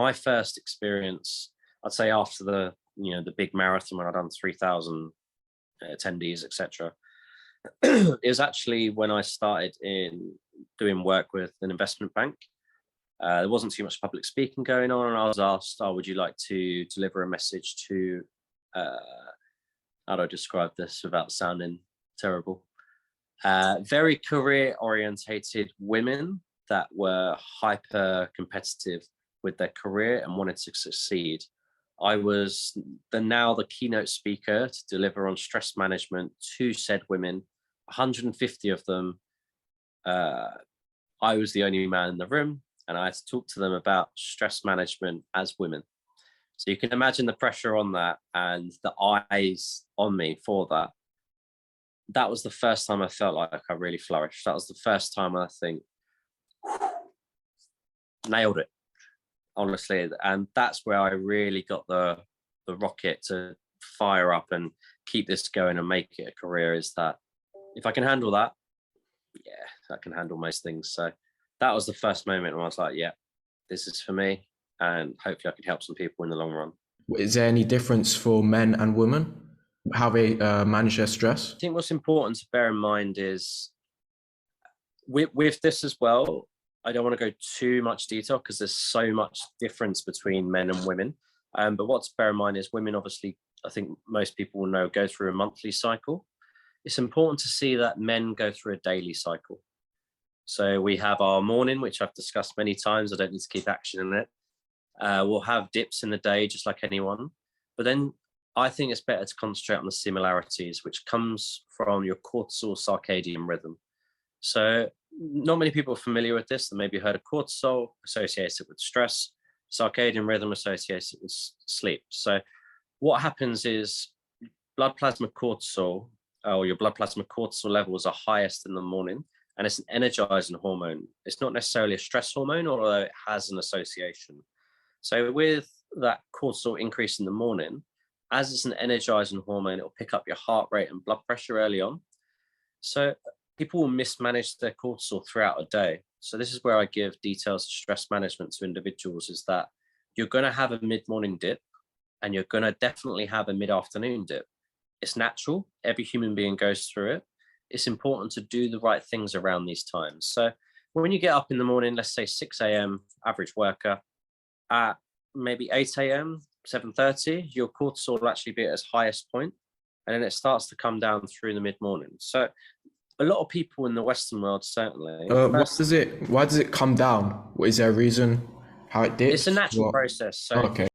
my first experience, I'd say after the big marathon when I'd done 3,000 attendees, etc. It was actually when I started in doing work with an investment bank. There wasn't too much public speaking going on, and I was asked, "Oh, would you like to deliver a message to?" How do I describe this without sounding terrible? Very career orientated women that were hyper competitive with their career and wanted to succeed. I was the keynote speaker to deliver on stress management to said women, 150 of them. I was the only man in the room, and I had to talk to them about stress management as women. So you can imagine the pressure on that and the eyes on me for that. That was the first time I felt like I really flourished. That was the first time I think, nailed it, honestly. And that's where I really got the rocket to fire up and keep this going and make it a career, is that if I can handle that, yeah, I can handle most things. So that was the first moment when I was like, yeah, this is for me. And hopefully I could help some people in the long run. Is there any difference for men and women, how they manage their stress? I think what's important to bear in mind is with this as well, I don't want to go too much detail because there's so much difference between men and women. But what to bear in mind is women, obviously, I think most people will know, go through a monthly cycle. It's important to see that men go through a daily cycle. So we have our morning, which I've discussed many times. I don't need to keep action in it. We'll have dips in the day, just like anyone. But then I think it's better to concentrate on the similarities, which comes from your cortisol circadian rhythm. So not many people are familiar with this. They maybe heard of cortisol associated with stress, circadian rhythm associated with sleep. So what happens is blood plasma cortisol, or your blood plasma cortisol levels are highest in the morning, and it's an energizing hormone. It's not necessarily a stress hormone, although it has an association. So with that cortisol increase in the morning, as it's an energizing hormone, it'll pick up your heart rate and blood pressure early on. So people will mismanage their cortisol throughout a day. So this is where I give details of stress management to individuals, is that you're going to have a mid-morning dip and you're going to definitely have a mid-afternoon dip. It's natural. Every human being goes through it. It's important to do the right things around these times. So when you get up in the morning, let's say 6 a.m., average worker, at maybe 8 a.m., 7:30, your cortisol will actually be at its highest point, and then it starts to come down through the mid-morning. So a lot of people in the Western world, certainly. Why does it come down? Is there a reason how it dips? It's a natural process. So okay.